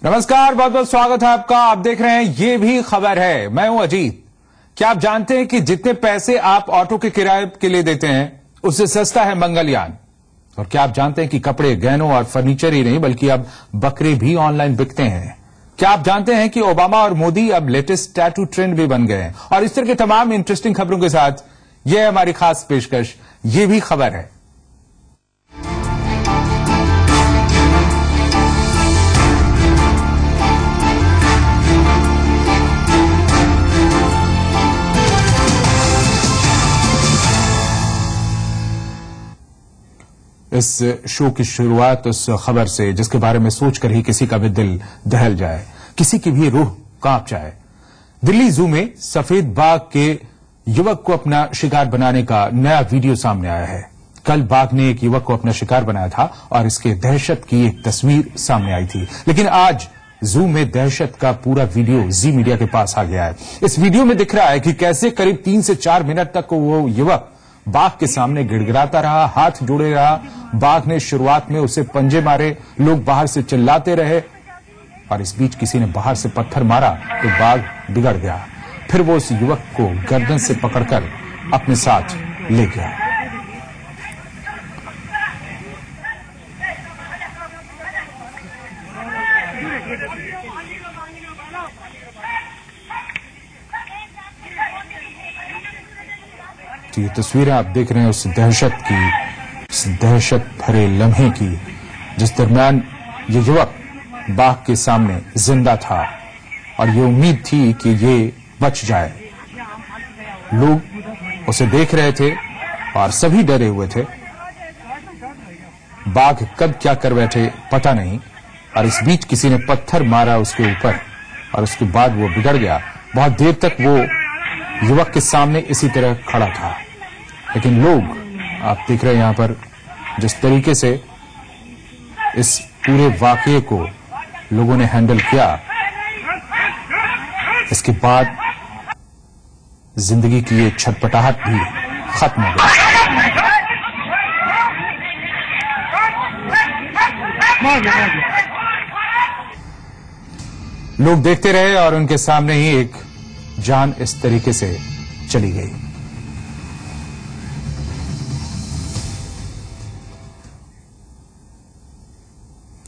नमस्कार, बहुत बहुत स्वागत है आपका। आप देख रहे हैं ये भी खबर है। मैं हूं अजीत। क्या आप जानते हैं कि जितने पैसे आप ऑटो के किराए के लिए देते हैं उससे सस्ता है मंगलयान? और क्या आप जानते हैं कि कपड़े, गहनों और फर्नीचर ही नहीं बल्कि अब बकरे भी ऑनलाइन बिकते हैं? क्या आप जानते हैं कि ओबामा और मोदी अब लेटेस्ट टैटू ट्रेंड भी बन गए हैं? और इस तरह के तमाम इंटरेस्टिंग खबरों के साथ यह है हमारी खास पेशकश, ये भी खबर है। इस शो की शुरुआत उस खबर से जिसके बारे में सोचकर ही किसी का भी दिल दहल जाए, किसी की भी रूह कांप जाए। दिल्ली जू में सफेद बाघ के युवक को अपना शिकार बनाने का नया वीडियो सामने आया है। कल बाघ ने एक युवक को अपना शिकार बनाया था और इसके दहशत की एक तस्वीर सामने आई थी, लेकिन आज जू में दहशत का पूरा वीडियो जी मीडिया के पास आ गया है। इस वीडियो में दिख रहा है कि कैसे करीब 3 से 4 मिनट तक वो युवक बाघ के सामने गिड़गिड़ाता रहा, हाथ जोड़े रहा। बाघ ने शुरुआत में उसे पंजे मारे, लोग बाहर से चिल्लाते रहे और इस बीच किसी ने बाहर से पत्थर मारा तो बाघ बिगड़ गया। फिर वो उस युवक को गर्दन से पकड़कर अपने साथ ले गया। ये तस्वीरें आप देख रहे हैं उस दहशत भरे लम्हे की जिस दरमियान ये युवक बाघ के सामने जिंदा था और ये उम्मीद थी कि ये बच जाए। लोग उसे देख रहे थे और सभी डरे हुए थे। बाघ कब क्या कर बैठे पता नहीं, और इस बीच किसी ने पत्थर मारा उसके ऊपर और उसके बाद वो बिगड़ गया। बहुत देर तक वो युवक के सामने इसी तरह खड़ा था, लेकिन लोग आप देख रहे हैं यहां पर जिस तरीके से इस पूरे वाकये को लोगों ने हैंडल किया, इसके बाद जिंदगी की ये छटपटाहट भी खत्म हो गई। लोग देखते रहे और उनके सामने ही एक जान इस तरीके से चली गई।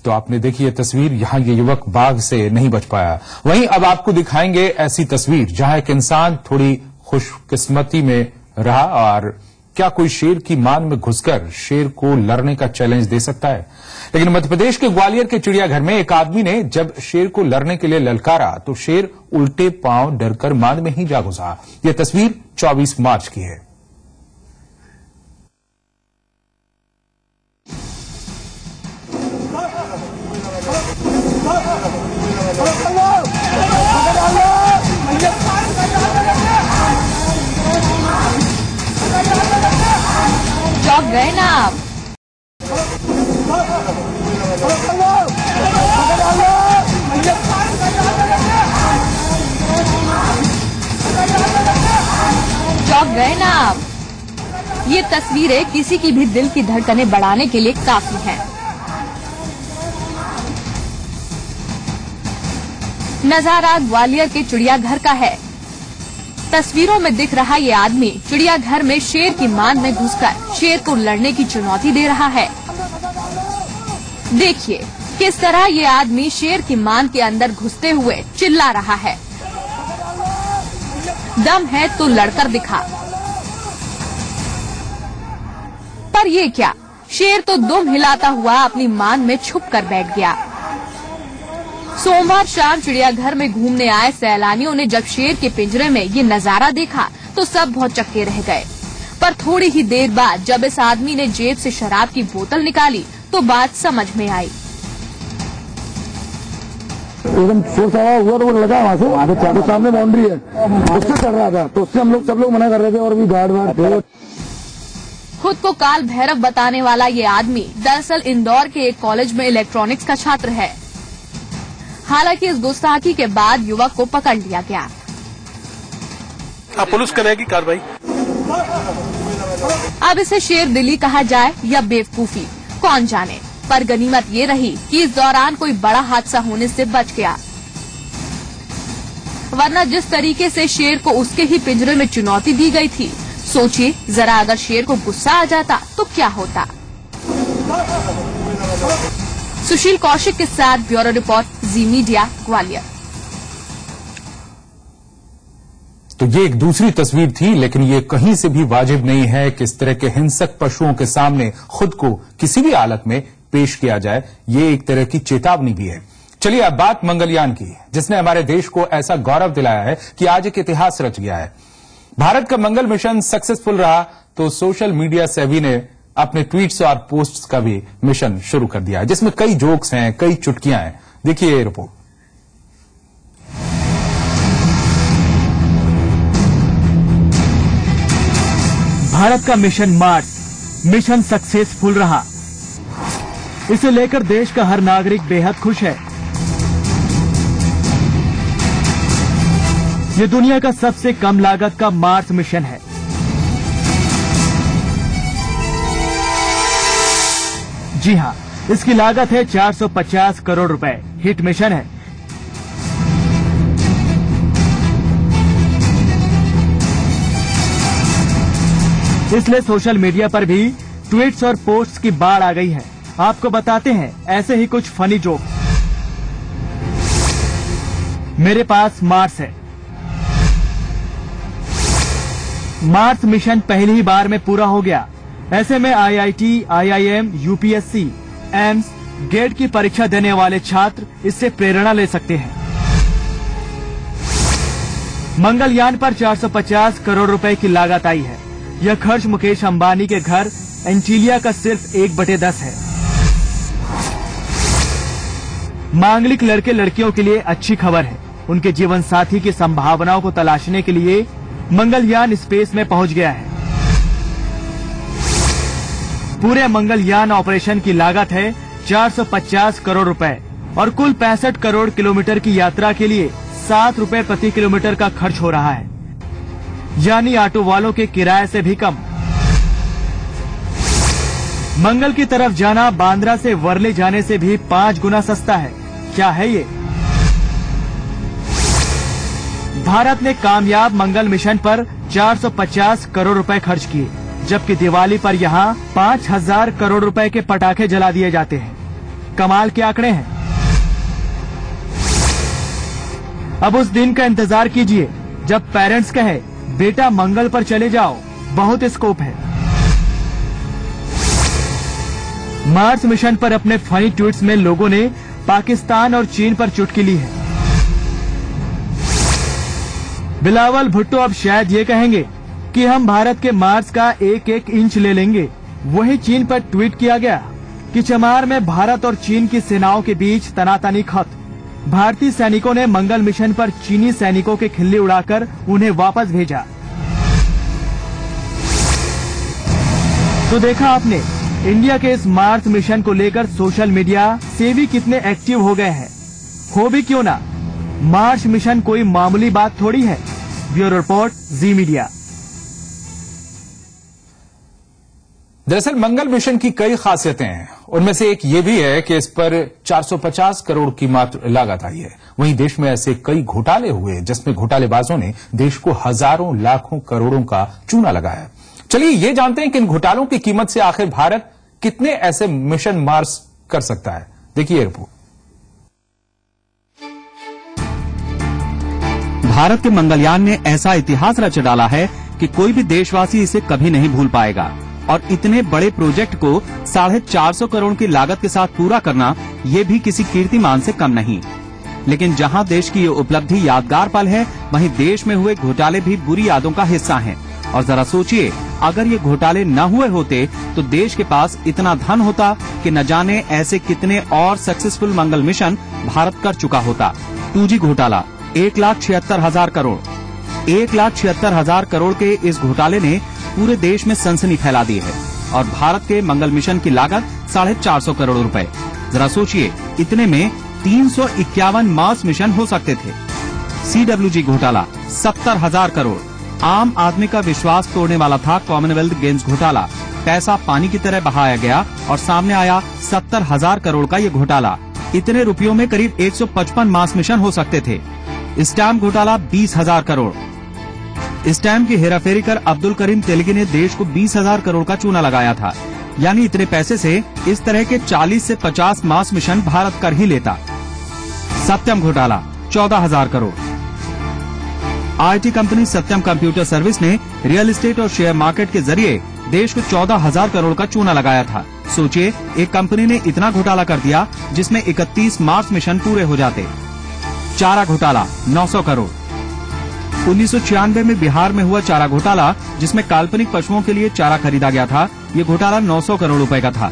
तो आपने देखी ये तस्वीर, यहां ये युवक बाघ से नहीं बच पाया। वहीं अब आपको दिखाएंगे ऐसी तस्वीर जहां एक इंसान थोड़ी खुशकिस्मती में रहा। और क्या कोई शेर की मान में घुसकर शेर को लड़ने का चैलेंज दे सकता है? लेकिन मध्य प्रदेश के ग्वालियर के चिड़ियाघर में एक आदमी ने जब शेर को लड़ने के लिए ललकारा तो शेर उल्टे पांव डरकर मान में ही जा घुसा। यह तस्वीर 24 मार्च की है। चौंक गए ना आप? चौंक गए ना आप? ये तस्वीरें किसी की भी दिल की धड़कनें बढ़ाने के लिए काफी हैं। नजारा ग्वालियर के चिड़ियाघर का है। तस्वीरों में दिख रहा ये आदमी चिड़ियाघर में शेर की मान में घुसकर शेर को लड़ने की चुनौती दे रहा है। देखिए किस तरह ये आदमी शेर की मान के अंदर घुसते हुए चिल्ला रहा है, दम है तो लड़कर दिखा। पर ये क्या, शेर तो दुम हिलाता हुआ अपनी मान में छुप कर बैठ गया। सोमवार शाम चिड़ियाघर में घूमने आए सैलानियों ने जब शेर के पिंजरे में ये नजारा देखा तो सब बहुत चक्के रह गए। पर थोड़ी ही देर बाद जब इस आदमी ने जेब से शराब की बोतल निकाली तो बात समझ में आई। एकदम शोर शराबा हुआ तो वो लगा वहाँ से, तो सामने बाउंड्री है, उससे चढ़ रहा था, तो उससे हम लोग सब लोग मना कर रहे थे और भी गार्ड वार्ड थे। खुद को काल भैरव बताने वाला ये आदमी दरअसल इंदौर के एक कॉलेज में इलेक्ट्रॉनिक्स का छात्र है। हालांकि इस गुस्ताखी के बाद युवक को पकड़ लिया गया। पुलिस करेगी कार्रवाई। अब इसे शेर दिली कहा जाए या बेवकूफी, कौन जाने। पर गनीमत ये रही कि इस दौरान कोई बड़ा हादसा होने से बच गया, वरना जिस तरीके से शेर को उसके ही पिंजरे में चुनौती दी गई थी, सोचिए जरा अगर शेर को गुस्सा आ जाता तो क्या होता। सुशील कौशिक के साथ ब्यूरो रिपोर्ट, जी मीडिया, ग्वालियर। तो ये एक दूसरी तस्वीर थी, लेकिन ये कहीं से भी वाजिब नहीं है कि इस तरह के हिंसक पशुओं के सामने खुद को किसी भी हालत में पेश किया जाए। ये एक तरह की चेतावनी भी है। चलिए अब बात मंगलयान की, जिसने हमारे देश को ऐसा गौरव दिलाया है कि आज एक इतिहास रच गया है। भारत का मंगल मिशन सक्सेसफुल रहा तो सोशल मीडिया सेवी ने अपने ट्वीट्स और पोस्ट्स का भी मिशन शुरू कर दिया है, जिसमें कई जोक्स हैं, कई चुटकियां हैं। देखिए ये रिपोर्ट। भारत का मिशन मार्स मिशन सक्सेसफुल रहा। इसे लेकर देश का हर नागरिक बेहद खुश है। ये दुनिया का सबसे कम लागत का मार्स मिशन है। जी हां, इसकी लागत है 450 करोड़ रुपए। हिट मिशन है। इसलिए सोशल मीडिया पर भी ट्वीट्स और पोस्ट्स की बाढ़ आ गई है। आपको बताते हैं ऐसे ही कुछ फनी जोक। मेरे पास मार्स है। मार्स मिशन पहली ही बार में पूरा हो गया। ऐसे में IIT, IIM, UPSC, AIIMS, GATE की परीक्षा देने वाले छात्र इससे प्रेरणा ले सकते हैं। मंगलयान पर 450 करोड़ रुपए की लागत आई है। यह खर्च मुकेश अंबानी के घर एंटीलिया का सिर्फ 1/10 है। मांगलिक लड़के लड़कियों के लिए अच्छी खबर है। उनके जीवन साथी की संभावनाओं को तलाशने के लिए मंगलयान स्पेस में पहुंच गया है। पूरे मंगलयान ऑपरेशन की लागत है 450 करोड़ रुपए और कुल 65 करोड़ किलोमीटर की यात्रा के लिए 7 रुपए प्रति किलोमीटर का खर्च हो रहा है, यानी ऑटो वालों के किराए से भी कम। मंगल की तरफ जाना बांद्रा से वर्ली जाने से भी 5 गुना सस्ता है। क्या है ये? भारत ने कामयाब मंगल मिशन पर 450 करोड़ रुपए खर्च किए, जबकि दिवाली पर यहाँ 5000 करोड़ रुपए के पटाखे जला दिए जाते हैं। कमाल के आंकड़े हैं। अब उस दिन का इंतजार कीजिए जब पेरेंट्स कहे बेटा मंगल पर चले जाओ, बहुत स्कोप है। मार्स मिशन पर अपने फनी ट्वीट्स में लोगों ने पाकिस्तान और चीन पर चुटकी ली है। बिलावल भुट्टो अब शायद ये कहेंगे कि हम भारत के मार्स का 1-1 इंच ले लेंगे। वही चीन पर ट्वीट किया गया कि चमार में भारत और चीन की सेनाओं के बीच तनातनी खत्म। भारतीय सैनिकों ने मंगल मिशन पर चीनी सैनिकों के खिल्ली उड़ाकर उन्हें वापस भेजा। तो देखा आपने, इंडिया के इस मार्स मिशन को लेकर सोशल मीडिया सेवी कितने एक्टिव हो गए हैं। हो भी क्यों ना, मार्स मिशन कोई मामूली बात थोड़ी है। ब्यूरो रिपोर्ट, जी मीडिया। दरअसल मंगल मिशन की कई खासियतें हैं। उनमें से एक ये भी है कि इस पर 450 करोड़ की मात्र लागत आई है। वहीं देश में ऐसे कई घोटाले हुए जिसमें घोटालेबाजों ने देश को हजारों लाखों करोड़ों का चूना लगाया। चलिए ये जानते हैं कि इन घोटालों की कीमत से आखिर भारत कितने ऐसे मिशन मार्स कर सकता है। देखिए रिपोर्ट। भारत के मंगलयान ने ऐसा इतिहास रच डाला है कि कोई भी देशवासी इसे कभी नहीं भूल पाएगा। और इतने बड़े प्रोजेक्ट को 450 करोड़ की लागत के साथ पूरा करना ये भी किसी कीर्तिमान से कम नहीं। लेकिन जहां देश की ये उपलब्धि यादगार पल है, वहीं देश में हुए घोटाले भी बुरी यादों का हिस्सा हैं। और जरा सोचिए, अगर ये घोटाले न हुए होते तो देश के पास इतना धन होता कि न जाने ऐसे कितने और सक्सेसफुल मंगल मिशन भारत कर चुका होता। 2G घोटाला 1,76,000 करोड़। 1,76,000 करोड़ के इस घोटाले ने पूरे देश में सनसनी फैला दी है। और भारत के मंगल मिशन की लागत 450 करोड़ रुपए। जरा सोचिए, इतने में 351 मार्स मिशन हो सकते थे। CWG घोटाला 70,000 करोड़। आम आदमी का विश्वास तोड़ने वाला था कॉमनवेल्थ गेम्स घोटाला पैसा पानी की तरह बहाया गया और सामने आया 70,000 करोड़ का ये घोटाला। इतने रुपयों में करीब 155 मास मिशन हो सकते थे। स्टैम्प घोटाला 20,000 करोड़। स्टैम्प की हेराफेरी कर अब्दुल करीम तेलगी ने देश को 20,000 करोड़ का चूना लगाया था। यानी इतने पैसे से इस तरह के 40 से 50 मास मिशन भारत कर ही लेता। सत्यम घोटाला 14,000 crore. IT company Satyam computer service ने रियल एस्टेट और शेयर मार्केट के जरिए देश को 14,000 करोड़ का चूना लगाया था। सोचिए, एक कंपनी ने इतना घोटाला कर दिया जिसमें 31 मार्स मिशन पूरे हो जाते। चारा घोटाला 900 करोड़। 1996 में बिहार में हुआ चारा घोटाला, जिसमें काल्पनिक पशुओं के लिए चारा खरीदा गया था। ये घोटाला 900 करोड़ रुपए का था।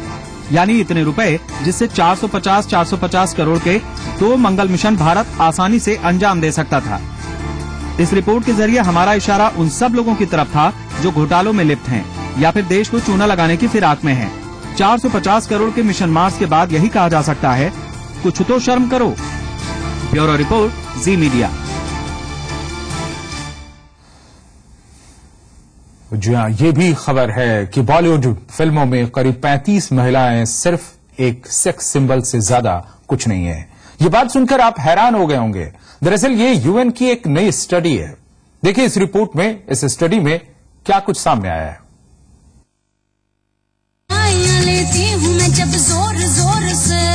यानी इतने रुपए जिससे 450 करोड़ के 2 मंगल मिशन भारत आसानी से अंजाम दे सकता था। इस रिपोर्ट के जरिए हमारा इशारा उन सब लोगों की तरफ था जो घोटालों में लिप्त हैं या फिर देश को चूना लगाने की फिराक में हैं। 450 करोड़ के मिशन मार्स के बाद यही कहा जा सकता है, कुछ तो शर्म करो। ब्यूरो रिपोर्ट, जी मीडिया। जी हाँ, ये भी खबर है कि बॉलीवुड फिल्मों में करीब 35 महिलाएं सिर्फ एक सेक्स सिंबल से ज्यादा कुछ नहीं है। ये बात सुनकर आप हैरान हो गए होंगे। दरअसल ये यूएन की एक नई स्टडी है। देखिए इस रिपोर्ट में, इस स्टडी में क्या कुछ सामने आया है। लेती हूं मैं जब जोर जोर से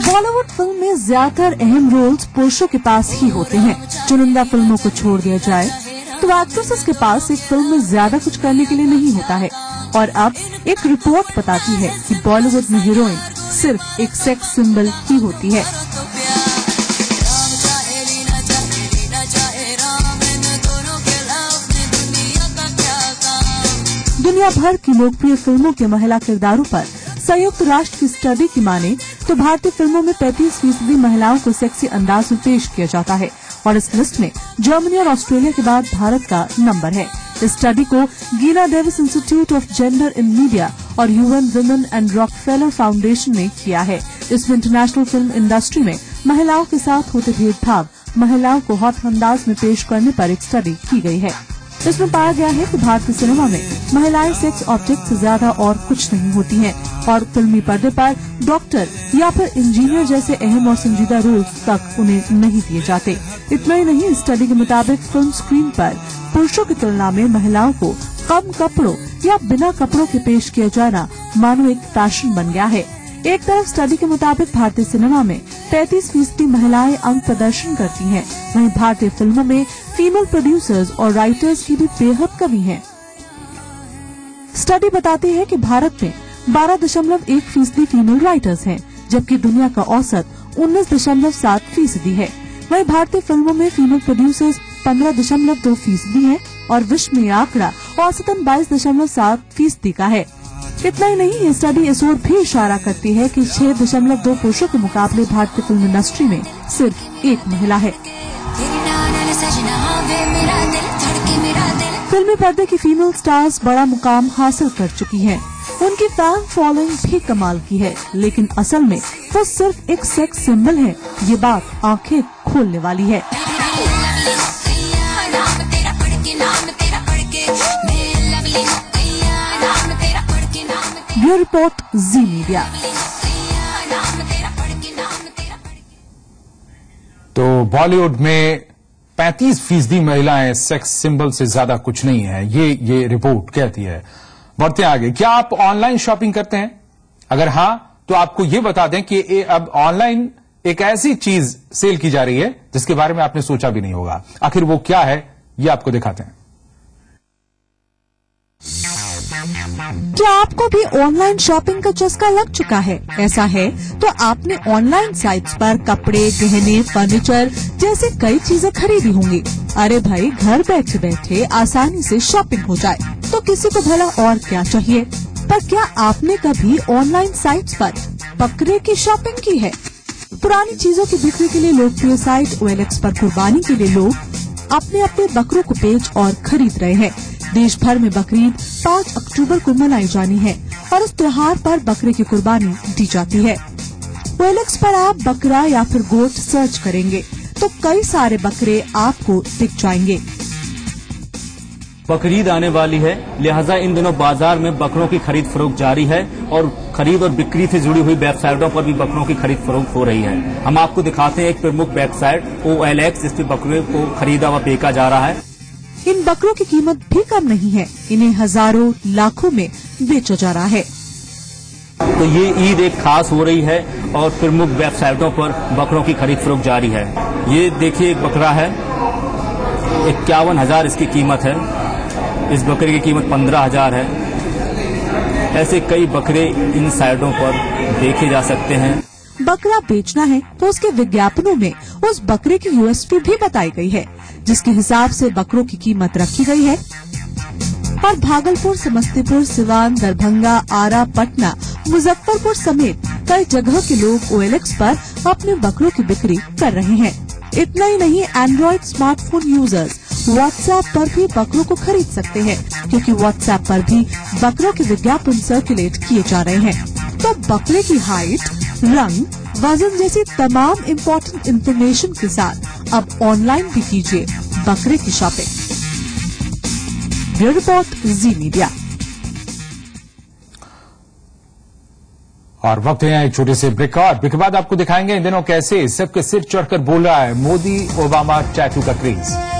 बॉलीवुड फिल्म में ज्यादातर अहम रोल्स पुरुषों के पास ही होते हैं। चुनिंदा फिल्मों को छोड़ दिया जाए तो एक्ट्रेसेस के पास एक फिल्म में ज्यादा कुछ करने के लिए नहीं होता है। और अब एक रिपोर्ट बताती है कि बॉलीवुड में हीरोइन सिर्फ एक सेक्स सिंबल ही होती है। दुनिया भर की लोकप्रिय फिल्मों के महिला किरदारों पर संयुक्त राष्ट्र की स्टडी की माने तो भारतीय फिल्मों में 35% महिलाओं को सेक्सी अंदाज में पेश किया जाता है और इस लिस्ट में जर्मनी और ऑस्ट्रेलिया के बाद भारत का नंबर है। इस स्टडी को Geena Davis institute of gender in media और UN women and Rockefeller foundation ने किया है। इसमें इंटरनेशनल फिल्म इंडस्ट्री में महिलाओं के साथ होते भेदभाव, महिलाओं को हॉट अंदाज में पेश करने पर एक स्टडी की गई है। इसमें पाया गया है कि भारतीय सिनेमा में महिलाएं सेक्स ऑब्जेक्ट से ज्यादा और कुछ नहीं होती हैं और फिल्मी पर्दे पर डॉक्टर या फिर इंजीनियर जैसे अहम और संजीदा रोल्स तक उन्हें नहीं दिए जाते। इतना ही नहीं, स्टडी के मुताबिक फिल्म स्क्रीन पर पुरुषों की तुलना में महिलाओं को कम कपड़ों या बिना कपड़ों के पेश किया जाना मानो एक फैशन बन गया है। एक तरफ स्टडी के मुताबिक भारतीय सिनेमा में 35% महिलाएं अंग प्रदर्शन करती हैं, वहीं भारतीय फिल्मों में फीमेल प्रोड्यूसर्स और राइटर्स की भी बेहद कमी है। स्टडी बताती है कि भारत में 12.1% फीमेल राइटर्स हैं, जबकि दुनिया का औसत 19.7% है। वहीं भारतीय फिल्मों में फीमेल प्रोड्यूसर्स 15.2% हैं और विश्व में आंकड़ा औसतन 22.7% का है। इतना ही नहीं, ये स्टडी इस ओर भी इशारा करती है कि 6.2 पुरुषों के मुकाबले भारतीय फिल्म इंडस्ट्री में सिर्फ एक महिला है। फिल्मी पर्दे की फीमेल स्टार्स बड़ा मुकाम हासिल कर चुकी हैं। उनकी फैन फॉलोइंग भी कमाल की है, लेकिन असल में वो सिर्फ एक सेक्स सिंबल है। ये बात आंखें खोलने वाली है। ब्यूरो रिपोर्ट, जी मीडिया। तो बॉलीवुड में 35% महिलाएं सेक्स सिंबल से ज्यादा कुछ नहीं है, ये रिपोर्ट कहती है। बढ़ते आगे, क्या आप ऑनलाइन शॉपिंग करते हैं? अगर हां तो आपको ये बता दें कि अब ऑनलाइन एक ऐसी चीज सेल की जा रही है जिसके बारे में आपने सोचा भी नहीं होगा। आखिर वो क्या है, ये आपको दिखाते हैं। क्या आपको भी ऑनलाइन शॉपिंग का चस्का लग चुका है? ऐसा है तो आपने ऑनलाइन साइट्स पर कपड़े, गहने, फर्नीचर जैसे कई चीजें खरीदी होंगी। अरे भाई, घर बैठे बैठे आसानी से शॉपिंग हो जाए तो किसी को भला और क्या चाहिए। पर क्या आपने कभी ऑनलाइन साइट्स पर बकरे की शॉपिंग की है? पुरानी चीजों की बिक्री के लिए लोकप्रिय साइट OLX पर कुर्बानी के लिए लोग अपने अपने बकरों को बेच और खरीद रहे हैं। देश भर में बकरीद 5 अक्टूबर को मनाई जानी है और इस त्योहार पर बकरे की कुर्बानी दी जाती है। OLX पर आप बकरा या फिर गोट सर्च करेंगे तो कई सारे बकरे आपको दिख जाएंगे। बकरीद आने वाली है, लिहाजा इन दिनों बाजार में बकरों की खरीद फरोख्त जारी है और खरीद और बिक्री से जुड़ी हुई वेबसाइटों पर भी बकरों की खरीद फरोख्त हो रही है। हम आपको दिखाते हैं एक प्रमुख वेबसाइट OLX, जिस पे बकरों को खरीदा व बेचा जा रहा है। इन बकरों की कीमत भी कम नहीं है, इन्हें हजारों लाखों में बेचा जा रहा है। तो ये ईद एक खास हो रही है और प्रमुख वेबसाइटों पर बकरों की खरीद फरोख्त जारी है। ये देखिए एक बकरा है, 51,000 इसकी कीमत है। इस बकरे की कीमत 15,000 है। ऐसे कई बकरे इन साइटों पर देखे जा सकते हैं। बकरा बेचना है तो उसके विज्ञापनों में उस बकरे की USP भी बताई गई है, जिसके हिसाब से बकरों की कीमत रखी गई है। और भागलपुर, समस्तीपुर, सिवान, दरभंगा, आरा, पटना, मुजफ्फरपुर समेत कई जगह के लोग OLX पर अपने बकरों की बिक्री कर रहे हैं। इतना ही नहीं, एंड्रॉइड स्मार्टफोन यूजर्स WhatsApp पर भी बकरों को खरीद सकते हैं, क्योंकि WhatsApp पर भी बकरों के विज्ञापन सर्कुलेट किए जा रहे हैं। तो बकरे की हाइट, रंग, वजन जैसी तमाम इम्पोर्टेंट इन्फॉर्मेशन के साथ अब ऑनलाइन भी कीजिए बकरे की शॉपिंग। ब्यूरो रिपोर्ट, जी मीडिया। और वक्त है एक छोटे से ब्रेक का, और ब्रेक के बाद आपको दिखाएंगे इन दिनों कैसे सबके सिर चढ़कर बोल रहा है मोदी ओबामा टैटू का क्रेज।